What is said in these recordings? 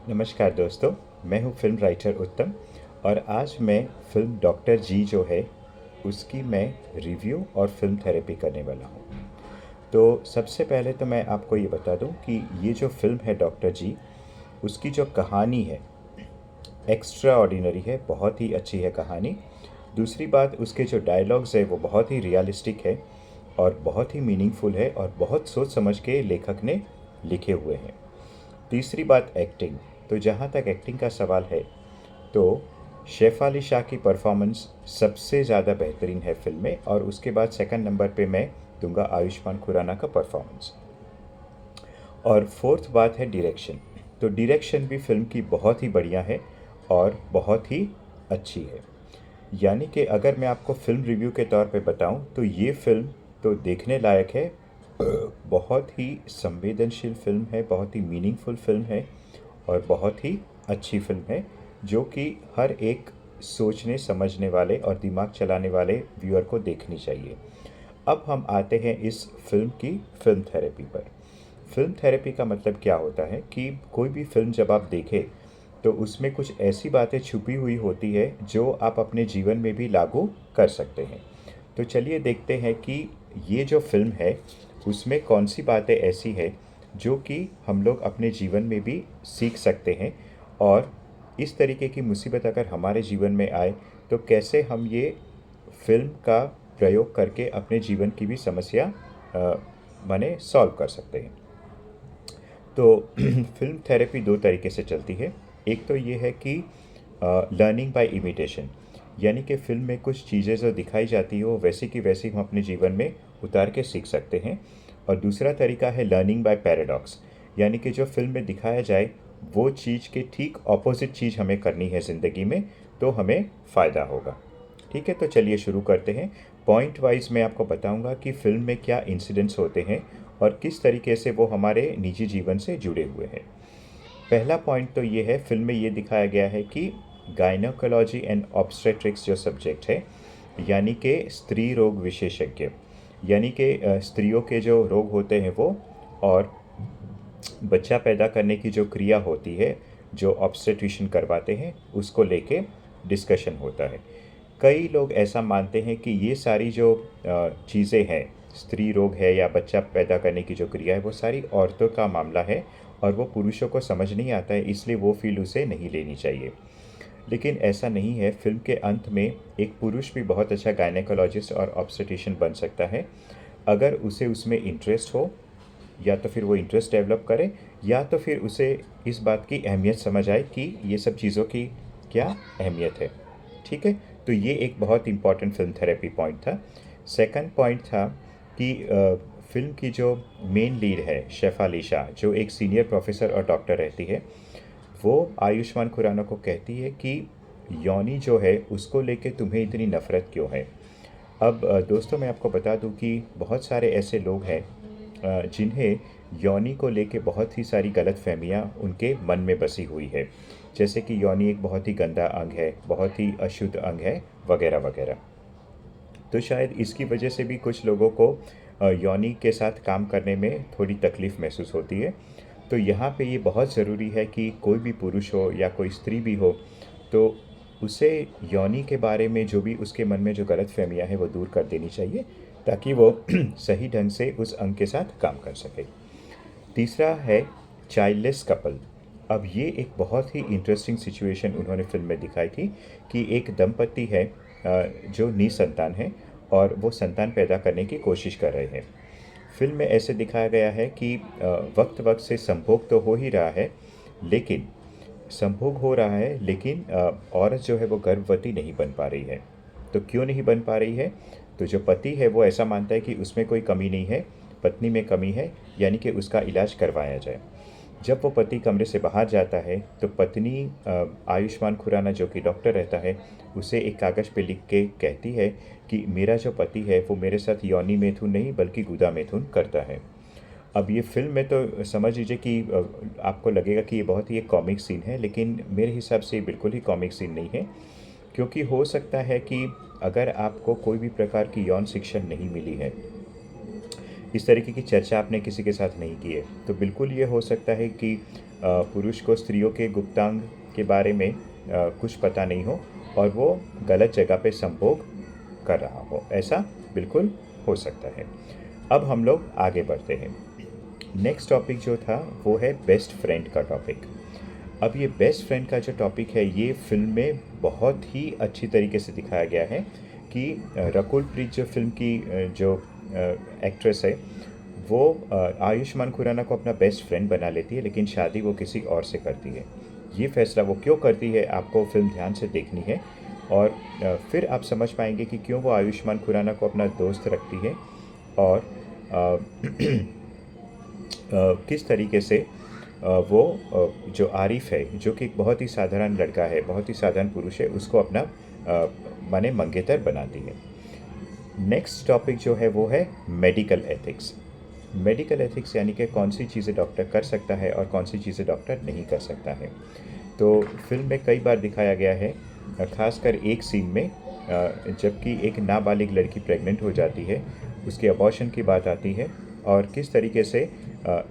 नमस्कार दोस्तों। मैं हूँ फ़िल्म राइटर उत्तम और आज मैं फ़िल्म डॉक्टर जी जो है उसकी मैं रिव्यू और फ़िल्म थेरेपी करने वाला हूँ। तो सबसे पहले तो मैं आपको ये बता दूँ कि ये जो फ़िल्म है डॉक्टर जी, उसकी जो कहानी है एक्स्ट्रा ऑर्डिनरी है, बहुत ही अच्छी है कहानी। दूसरी बात, उसके जो डायलॉग्स है वो बहुत ही रियलिस्टिक है और बहुत ही मीनिंगफुल है और बहुत सोच समझ के लेखक ने लिखे हुए हैं। तीसरी बात, एक्टिंग। तो जहाँ तक एक्टिंग का सवाल है तो शेफाली शाह की परफॉर्मेंस सबसे ज़्यादा बेहतरीन है फिल्म में, और उसके बाद सेकंड नंबर पे मैं दूंगा आयुष्मान खुराना का परफॉर्मेंस। और फोर्थ बात है डायरेक्शन। तो डायरेक्शन भी फिल्म की बहुत ही बढ़िया है और बहुत ही अच्छी है। यानी कि अगर मैं आपको फिल्म रिव्यू के तौर पे बताऊं तो ये फिल्म तो देखने लायक है। बहुत ही संवेदनशील फिल्म है, बहुत ही मीनिंगफुल फिल्म है और बहुत ही अच्छी फिल्म है, जो कि हर एक सोचने समझने वाले और दिमाग चलाने वाले व्यूअर को देखनी चाहिए। अब हम आते हैं इस फिल्म की फिल्म थेरेपी पर। फिल्म थेरेपी का मतलब क्या होता है कि कोई भी फिल्म जब आप देखें तो उसमें कुछ ऐसी बातें छुपी हुई होती है जो आप अपने जीवन में भी लागू कर सकते हैं। तो चलिए देखते हैं कि ये जो फ़िल्म है उसमें कौन सी बातें ऐसी हैं जो कि हम लोग अपने जीवन में भी सीख सकते हैं, और इस तरीके की मुसीबत अगर हमारे जीवन में आए तो कैसे हम ये फ़िल्म का प्रयोग करके अपने जीवन की भी समस्या माने सॉल्व कर सकते हैं। तो फिल्म थेरेपी दो तरीके से चलती है। एक तो ये है कि लर्निंग बाय इमिटेशन, यानी कि फ़िल्म में कुछ चीज़ें जो दिखाई जाती हो वैसी की वैसी हम अपने जीवन में उतार के सीख सकते हैं। और दूसरा तरीका है लर्निंग बाय पैराडॉक्स, यानी कि जो फ़िल्म में दिखाया जाए वो चीज़ के ठीक ऑपोजिट चीज़ हमें करनी है ज़िंदगी में, तो हमें फ़ायदा होगा। ठीक है, तो चलिए शुरू करते हैं। पॉइंट वाइज मैं आपको बताऊंगा कि फ़िल्म में क्या इंसिडेंट्स होते हैं और किस तरीके से वो हमारे निजी जीवन से जुड़े हुए हैं। पहला पॉइंट तो ये है, फिल्म में ये दिखाया गया है कि गायनोकोलॉजी एंड ऑब्स्टेट्रिक्स जो सब्जेक्ट है, यानी कि स्त्री रोग विशेषज्ञ, यानी कि स्त्रियों के जो रोग होते हैं वो, और बच्चा पैदा करने की जो क्रिया होती है जो ऑब्स्टेट्रिशियन करवाते हैं उसको लेके डिस्कशन होता है। कई लोग ऐसा मानते हैं कि ये सारी जो चीज़ें हैं, स्त्री रोग है या बच्चा पैदा करने की जो क्रिया है, वो सारी औरतों का मामला है और वो पुरुषों को समझ नहीं आता है, इसलिए वो फील्ड उसे नहीं लेनी चाहिए। लेकिन ऐसा नहीं है। फिल्म के अंत में एक पुरुष भी बहुत अच्छा गायनेकोलॉजिस्ट और ऑब्स्टेट्रिशियन बन सकता है, अगर उसे उसमें इंटरेस्ट हो, या तो फिर वो इंटरेस्ट डेवलप करे, या तो फिर उसे इस बात की अहमियत समझ आए कि ये सब चीज़ों की क्या अहमियत है। ठीक है, तो ये एक बहुत इंपॉर्टेंट फिल्म थेरेपी पॉइंट था। सेकंड पॉइंट था कि फिल्म की जो मेन लीड है शेफाली शाह, जो एक सीनियर प्रोफेसर और डॉक्टर रहती है, वो आयुष्मान खुराना को कहती है कि योनी जो है उसको लेके तुम्हें इतनी नफ़रत क्यों है। अब दोस्तों मैं आपको बता दूं कि बहुत सारे ऐसे लोग हैं जिन्हें योनि को लेके बहुत ही सारी गलत फहमियाँ उनके मन में बसी हुई है, जैसे कि योनि एक बहुत ही गंदा अंग है, बहुत ही अशुद्ध अंग है, वगैरह वगैरह। तो शायद इसकी वजह से भी कुछ लोगों को योनि के साथ काम करने में थोड़ी तकलीफ़ महसूस होती है। तो यहाँ पे ये बहुत ज़रूरी है कि कोई भी पुरुष हो या कोई स्त्री भी हो, तो उसे योनि के बारे में जो भी उसके मन में जो गलत फहमियाँ हैं वो दूर कर देनी चाहिए, ताकि वो सही ढंग से उस अंग के साथ काम कर सके। तीसरा है चाइल्डलेस कपल। अब ये एक बहुत ही इंटरेस्टिंग सिचुएशन उन्होंने फिल्म में दिखाई थी कि एक दंपति है जो निसंतान है और वो संतान पैदा करने की कोशिश कर रहे हैं। फिल्म में ऐसे दिखाया गया है कि वक्त वक्त से संभोग तो हो ही रहा है, लेकिन संभोग हो रहा है लेकिन औरत जो है वो गर्भवती नहीं बन पा रही है। तो क्यों नहीं बन पा रही है? तो जो पति है वो ऐसा मानता है कि उसमें कोई कमी नहीं है, पत्नी में कमी है, यानी कि उसका इलाज करवाया जाए। जब वो पति कमरे से बाहर जाता है तो पत्नी आयुष्मान खुराना जो कि डॉक्टर रहता है उसे एक कागज़ पे लिख के कहती है कि मेरा जो पति है वो मेरे साथ यौनी मैथुन नहीं बल्कि गुदा मैथुन करता है। अब ये फ़िल्म में तो समझ लीजिए कि आपको लगेगा कि ये बहुत ही एक कॉमिक सीन है, लेकिन मेरे हिसाब से ये बिल्कुल ही कॉमिक सीन नहीं है। क्योंकि हो सकता है कि अगर आपको कोई भी प्रकार की यौन शिक्षा नहीं मिली है, इस तरीके की चर्चा आपने किसी के साथ नहीं की है, तो बिल्कुल ये हो सकता है कि पुरुष को स्त्रियों के गुप्तांग के बारे में कुछ पता नहीं हो और वो गलत जगह पे संभोग कर रहा हो, ऐसा बिल्कुल हो सकता है। अब हम लोग आगे बढ़ते हैं। नेक्स्ट टॉपिक जो था वो है बेस्ट फ्रेंड का टॉपिक। अब ये बेस्ट फ्रेंड का जो टॉपिक है ये फिल्म में बहुत ही अच्छी तरीके से दिखाया गया है कि रकुल प्रीत जो फिल्म की जो एक्ट्रेस है वो आयुष्मान खुराना को अपना बेस्ट फ्रेंड बना लेती है, लेकिन शादी वो किसी और से करती है। ये फैसला वो क्यों करती है आपको फिल्म ध्यान से देखनी है और फिर आप समझ पाएंगे कि क्यों वो आयुष्मान खुराना को अपना दोस्त रखती है और किस तरीके से वो जो आरिफ है जो कि एक बहुत ही साधारण लड़का है, बहुत ही साधारण पुरुष है, उसको अपना माने मंगेतर बनाती है। नेक्स्ट टॉपिक जो है वो है मेडिकल एथिक्स। मेडिकल एथिक्स यानी कि कौन सी चीज़ें डॉक्टर कर सकता है और कौन सी चीज़ें डॉक्टर नहीं कर सकता है। तो फिल्म में कई बार दिखाया गया है, खासकर एक सीन में जबकि एक नाबालिग लड़की प्रेग्नेंट हो जाती है, उसके अबॉर्शन की बात आती है और किस तरीके से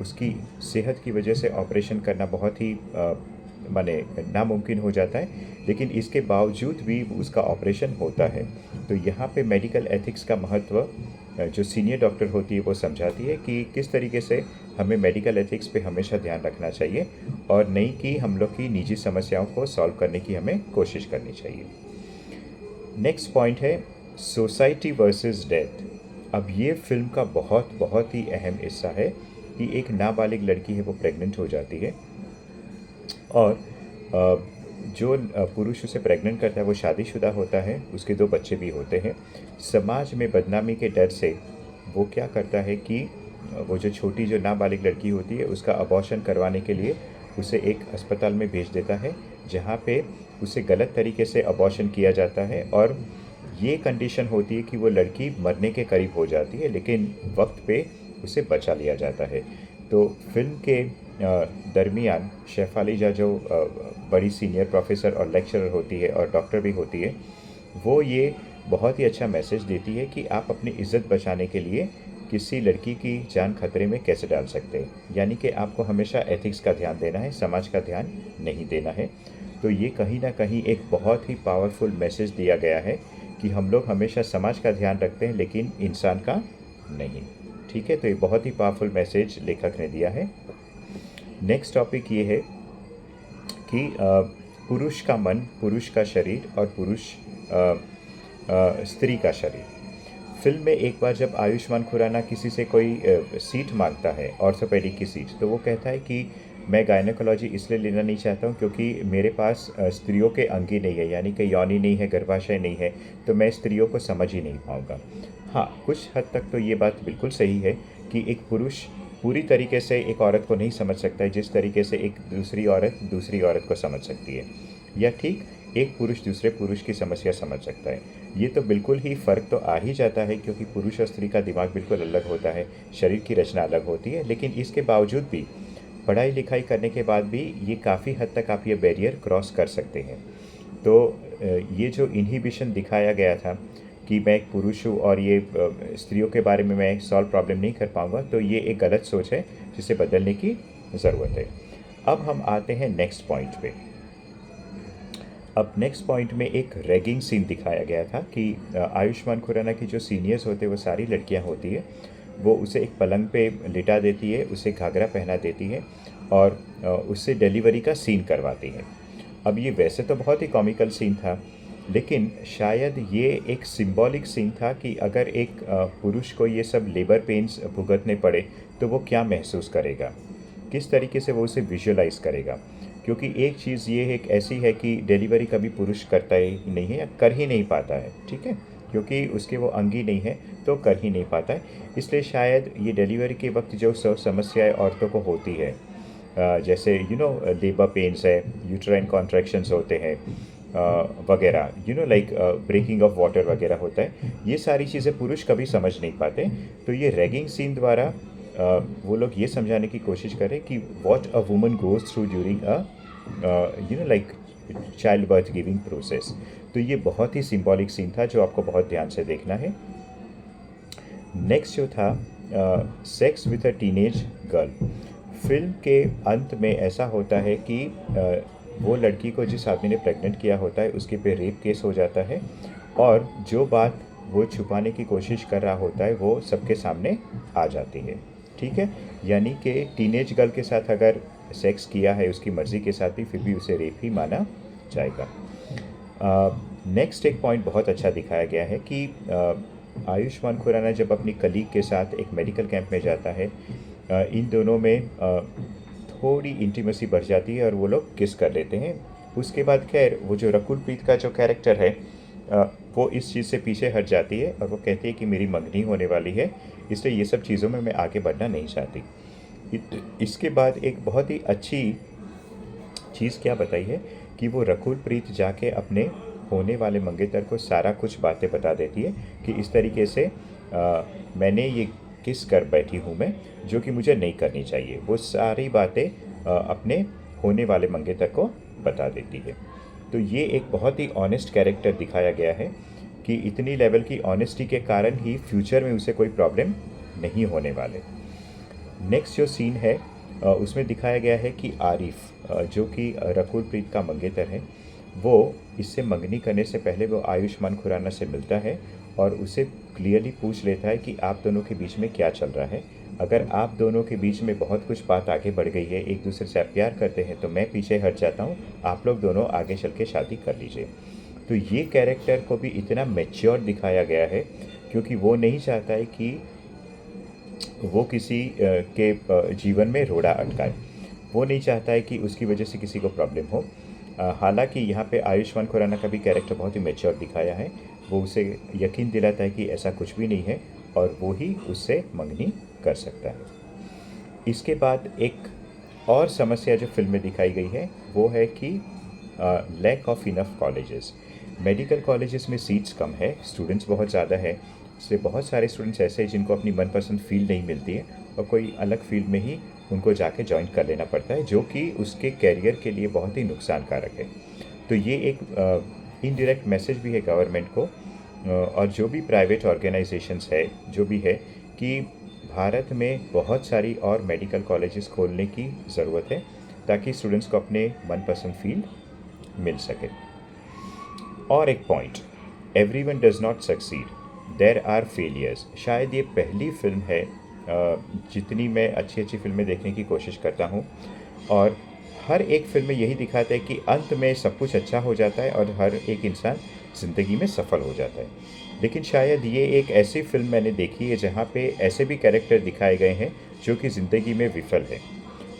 उसकी सेहत की वजह से ऑपरेशन करना बहुत ही माने नामुमकिन हो जाता है, लेकिन इसके बावजूद भी उसका ऑपरेशन होता है। तो यहाँ पे मेडिकल एथिक्स का महत्व जो सीनियर डॉक्टर होती है वो समझाती है कि किस तरीके से हमें मेडिकल एथिक्स पे हमेशा ध्यान रखना चाहिए और नहीं कि हम लोग की निजी समस्याओं को सॉल्व करने की हमें कोशिश करनी चाहिए। नेक्स्ट पॉइंट है सोसाइटी वर्सेस डेथ। अब ये फिल्म का बहुत ही अहम हिस्सा है कि एक नाबालिग लड़की है वो प्रेग्नेंट हो जाती है और जो पुरुष उसे प्रेग्नेंट करता है वो शादीशुदा होता है, उसके 2 बच्चे भी होते हैं। समाज में बदनामी के डर से वो क्या करता है कि वो जो छोटी जो नाबालिग लड़की होती है उसका अबॉर्शन करवाने के लिए उसे एक अस्पताल में भेज देता है जहाँ पे उसे गलत तरीके से अबॉर्शन किया जाता है और ये कंडीशन होती है कि वो लड़की मरने के करीब हो जाती है, लेकिन वक्त पे उसे बचा लिया जाता है। तो फिल्म के दरमियान शेफालीजा जो बड़ी सीनियर प्रोफेसर और लेक्चरर होती है और डॉक्टर भी होती है, वो ये बहुत ही अच्छा मैसेज देती है कि आप अपनी इज़्ज़त बचाने के लिए किसी लड़की की जान खतरे में कैसे डाल सकते हैं। यानी कि आपको हमेशा एथिक्स का ध्यान देना है, समाज का ध्यान नहीं देना है। तो ये कहीं ना कहीं एक बहुत ही पावरफुल मैसेज दिया गया है कि हम लोग हमेशा समाज का ध्यान रखते हैं लेकिन इंसान का नहीं। ठीक है, तो ये बहुत ही पावरफुल मैसेज लेखक ने दिया है। नेक्स्ट टॉपिक ये है कि पुरुष का मन, पुरुष का शरीर और स्त्री का शरीर। फिल्म में एक बार जब आयुष्मान खुराना किसी से कोई सीट मांगता है, ऑर्थोपेडिक की सीट, तो वो कहता है कि मैं गायनेकोलॉजी इसलिए लेना नहीं चाहता हूँ क्योंकि मेरे पास स्त्रियों के अंग ही नहीं है, यानी कि योनि नहीं है, गर्भाशय नहीं है, तो मैं स्त्रियों को समझ ही नहीं पाऊँगा। हाँ, कुछ हद तक तो ये बात बिल्कुल सही है कि एक पुरुष पूरी तरीके से एक औरत को नहीं समझ सकता है जिस तरीके से एक दूसरी औरत को समझ सकती है, या ठीक एक पुरुष दूसरे पुरुष की समस्या समझ सकता है। ये तो बिल्कुल ही फ़र्क तो आ ही जाता है क्योंकि पुरुष और स्त्री का दिमाग बिल्कुल अलग होता है, शरीर की रचना अलग होती है, लेकिन इसके बावजूद भी पढ़ाई लिखाई करने के बाद भी ये काफ़ी हद तक आप ये बैरियर क्रॉस कर सकते हैं। तो ये जो इनहिबिशन दिखाया गया था कि मैं एक पुरुष हूँ और ये स्त्रियों के बारे में मैं सॉल्व प्रॉब्लम नहीं कर पाऊँगा, तो ये एक गलत सोच है जिसे बदलने की ज़रूरत है। अब हम आते हैं नेक्स्ट पॉइंट पे। अब नेक्स्ट पॉइंट में एक रैगिंग सीन दिखाया गया था कि आयुष्मान खुराना की जो सीनियर्स होते हैं वो सारी लड़कियां होती है, वो उसे एक पलंग पे लिटा देती है, उसे घाघरा पहना देती है और उससे डिलीवरी का सीन करवाती है। अब ये वैसे तो बहुत ही कॉमिकल सीन था, लेकिन शायद ये एक सिंबॉलिक सीन था कि अगर एक पुरुष को ये सब लेबर पेन्स भुगतने पड़े तो वो क्या महसूस करेगा, किस तरीके से वो उसे विजुअलाइज करेगा। क्योंकि एक चीज़ ये एक ऐसी है कि डिलीवरी कभी पुरुष करता ही नहीं है या कर ही नहीं पाता है, ठीक है, क्योंकि उसके वो अंग ही नहीं है तो कर ही नहीं पाता है। इसलिए शायद ये डिलीवरी के वक्त जो समस्याएं औरतों को होती है, जैसे लेबर पेन्स है, यूट्राइन कॉन्ट्रैक्शंस होते हैं वगैरह, लाइक ब्रेकिंग ऑफ वाटर वगैरह होता है, ये सारी चीज़ें पुरुष कभी समझ नहीं पाते। तो ये रैगिंग सीन द्वारा वो लोग ये समझाने की कोशिश करें कि what a woman goes through during like child birth giving process. तो ये बहुत ही सिंबॉलिक सीन था जो आपको बहुत ध्यान से देखना है। नेक्स्ट जो था sex with a teenage girl. Film के अंत में ऐसा होता है कि वो लड़की को जिस आदमी ने प्रेग्नेंट किया होता है उसके पे रेप केस हो जाता है, और जो बात वो छुपाने की कोशिश कर रहा होता है वो सबके सामने आ जाती है। ठीक है, यानी कि टीनेज गर्ल के साथ अगर सेक्स किया है उसकी मर्ज़ी के साथ भी, फिर भी उसे रेप ही माना जाएगा। नेक्स्ट एक पॉइंट बहुत अच्छा दिखाया गया है कि आयुष्मान खुराना जब अपनी कलीग के साथ एक मेडिकल कैंप में जाता है, इन दोनों में थोड़ी इंटीमेसी बढ़ जाती है और वो लोग किस कर लेते हैं। उसके बाद खैर वो जो रकुल प्रीत का जो कैरेक्टर है वो इस चीज़ से पीछे हट जाती है और वो कहती है कि मेरी मंगनी होने वाली है, इसलिए ये सब चीज़ों में मैं आगे बढ़ना नहीं चाहती। इसके बाद एक बहुत ही अच्छी चीज़ क्या बताई है कि वो रकुल प्रीत जाके अपने होने वाले मंगेतर को सारा कुछ बातें बता देती है कि इस तरीके से मैंने ये किस कर बैठी हूँ मैं, जो कि मुझे नहीं करनी चाहिए। वो सारी बातें अपने होने वाले मंगेतर को बता देती है। तो ये एक बहुत ही ऑनेस्ट कैरेक्टर दिखाया गया है कि इतनी लेवल की ऑनेस्टी के कारण ही फ्यूचर में उसे कोई प्रॉब्लम नहीं होने वाले। नेक्स्ट जो सीन है उसमें दिखाया गया है कि आरिफ जो कि रकुल प्रीत का मंगेतर है, वो इससे मंगनी करने से पहले वो आयुष्मान खुराना से मिलता है और उसे क्लियरली पूछ लेता है कि आप दोनों के बीच में क्या चल रहा है। अगर आप दोनों के बीच में बहुत कुछ बात आगे बढ़ गई है, एक दूसरे से आप प्यार करते हैं, तो मैं पीछे हट जाता हूँ, आप लोग दोनों आगे चल के शादी कर लीजिए। तो ये कैरेक्टर को भी इतना मैच्योर दिखाया गया है क्योंकि वो नहीं चाहता है कि वो किसी के जीवन में रोड़ा अटकाए। वो नहीं चाहता है कि उसकी वजह से किसी को प्रॉब्लम हो। हालांकि यहाँ पे आयुष्मान खुराना का भी कैरेक्टर बहुत ही मैच्योर दिखाया है। वो उसे यकीन दिलाता है कि ऐसा कुछ भी नहीं है और वो ही उससे मंगनी कर सकता है। इसके बाद एक और समस्या जो फिल्म में दिखाई गई है वो है कि lack of enough colleges. Medical colleges में सीट्स कम है, स्टूडेंट्स बहुत ज़्यादा है, इसलिए बहुत सारे स्टूडेंट्स ऐसे हैं जिनको अपनी मनपसंद फील्ड नहीं मिलती है और कोई अलग फील्ड में ही उनको जाके ज्वाइन कर लेना पड़ता है, जो कि उसके कैरियर के लिए बहुत ही नुकसानकारक है। तो ये एक इनडायरेक्ट मैसेज भी है गवर्नमेंट को और जो भी प्राइवेट ऑर्गेनाइजेशंस है, जो भी है, कि भारत में बहुत सारी और मेडिकल कॉलेजेस खोलने की ज़रूरत है ताकि स्टूडेंट्स को अपने मनपसंद फील्ड मिल सके। और एक point, everyone does not succeed, there are failures. शायद ये पहली फिल्म है जितनी मैं अच्छी अच्छी फिल्में देखने की कोशिश करता हूँ और हर एक फिल्म में यही दिखाता है कि अंत में सब कुछ अच्छा हो जाता है और हर एक इंसान ज़िंदगी में सफल हो जाता है। लेकिन शायद ये एक ऐसी फिल्म मैंने देखी है जहाँ पे ऐसे भी कैरेक्टर दिखाए गए हैं जो कि ज़िंदगी में विफल है,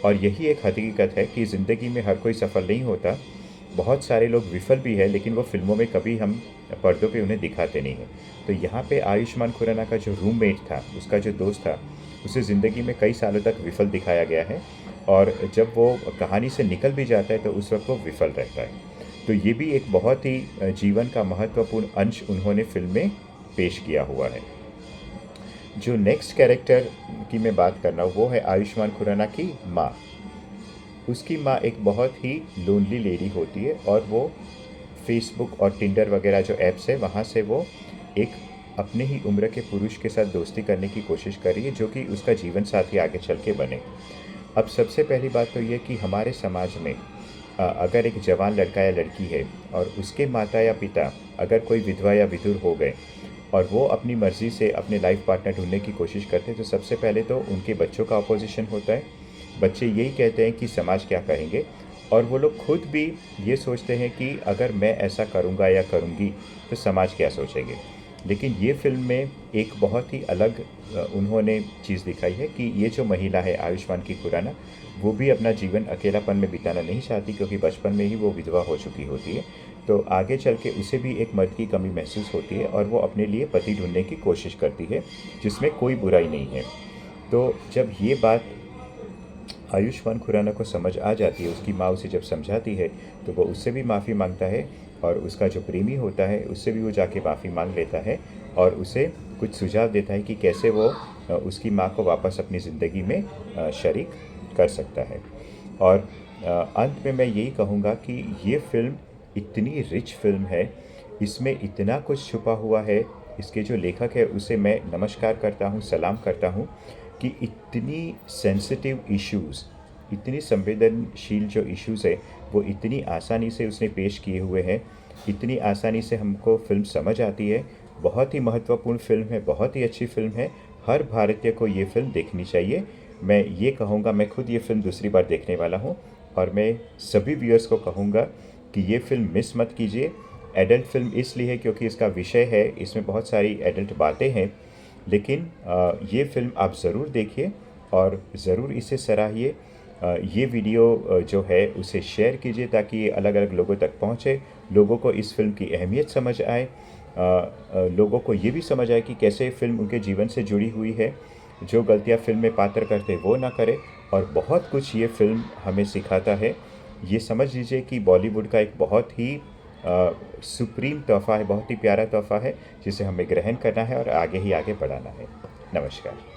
और यही एक हकीकत है कि ज़िंदगी में हर कोई सफल नहीं होता। बहुत सारे लोग विफल भी है लेकिन वो फिल्मों में कभी हम पर्दों पे उन्हें दिखाते नहीं हैं। तो यहाँ पे आयुष्मान खुराना का जो रूममेट था, उसका जो दोस्त था, उसे ज़िंदगी में कई सालों तक विफल दिखाया गया है और जब वो कहानी से निकल भी जाता है तो उस वक्त वो विफल रहता है। तो ये भी एक बहुत ही जीवन का महत्वपूर्ण अंश उन्होंने फिल्म में पेश किया हुआ है। जो नेक्स्ट कैरेक्टर की मैं बात कर रहा हूँ वो है आयुष्मान खुराना की माँ। उसकी माँ एक बहुत ही लोनली लेडी होती है और वो फेसबुक और टिंडर वगैरह जो ऐप्स है वहाँ से वो एक अपने ही उम्र के पुरुष के साथ दोस्ती करने की कोशिश कर रही है जो कि उसका जीवन साथी आगे चल के बने। अब सबसे पहली बात तो ये कि हमारे समाज में अगर एक जवान लड़का या लड़की है और उसके माता या पिता अगर कोई विधवा या विधुर हो गए और वो अपनी मर्ज़ी से अपने लाइफ पार्टनर ढूंढने की कोशिश करते हैं, तो सबसे पहले तो उनके बच्चों का अपोजिशन होता है। बच्चे यही कहते हैं कि समाज क्या कहेंगे, और वो लोग खुद भी ये सोचते हैं कि अगर मैं ऐसा करूँगा या करूँगी तो समाज क्या सोचेंगे। लेकिन ये फिल्म में एक बहुत ही अलग उन्होंने चीज़ दिखाई है कि ये जो महिला है आयुष्मान की खुराना, वो भी अपना जीवन अकेलापन में बिताना नहीं चाहती क्योंकि बचपन में ही वो विधवा हो चुकी होती है। तो आगे चल के उसे भी एक मर्द की कमी महसूस होती है और वो अपने लिए पति ढूंढने की कोशिश करती है, जिसमें कोई बुराई नहीं है। तो जब ये बात आयुष्मान खुराना को समझ आ जाती है, उसकी माँ उसे जब समझाती है, तो वो उससे भी माफ़ी मांगता है और उसका जो प्रेमी होता है उससे भी वो जाके माफ़ी मांग लेता है और उसे कुछ सुझाव देता है कि कैसे वो उसकी माँ को वापस अपनी ज़िंदगी में शरीक कर सकता है। और अंत में मैं यही कहूँगा कि ये फ़िल्म इतनी रिच फिल्म है, इसमें इतना कुछ छुपा हुआ है। इसके जो लेखक है उसे मैं नमस्कार करता हूँ, सलाम करता हूँ कि इतनी सेंसिटिव इश्यूज़, इतनी संवेदनशील जो इश्यूज़ है वो इतनी आसानी से उसने पेश किए हुए हैं, इतनी आसानी से हमको फ़िल्म समझ आती है। बहुत ही महत्वपूर्ण फ़िल्म है, बहुत ही अच्छी फ़िल्म है। हर भारतीय को ये फ़िल्म देखनी चाहिए। मैं ये कहूँगा, मैं खुद ये फ़िल्म दूसरी बार देखने वाला हूँ और मैं सभी व्यूअर्स को कहूँगा कि ये फ़िल्म मिस मत कीजिए। एडल्ट फ़िल्म इसलिए है क्योंकि इसका विषय है, इसमें बहुत सारी एडल्ट बातें हैं, लेकिन ये फ़िल्म आप ज़रूर देखिए और ज़रूर इसे सराहिए। ये वीडियो जो है उसे शेयर कीजिए ताकि ये अलग-अलग लोगों तक पहुँचे, लोगों को इस फ़िल्म की अहमियत समझ आए, लोगों को ये भी समझ आए कि कैसे फ़िल्म उनके जीवन से जुड़ी हुई है। जो गलतियाँ फ़िल्म में पात्र करते वो ना करें और बहुत कुछ ये फ़िल्म हमें सिखाता है। ये समझ लीजिए कि बॉलीवुड का एक बहुत ही सुप्रीम तोहफ़ा है, बहुत ही प्यारा तोहफ़ा है जिसे हमें ग्रहण करना है और आगे ही आगे बढ़ाना है। नमस्कार।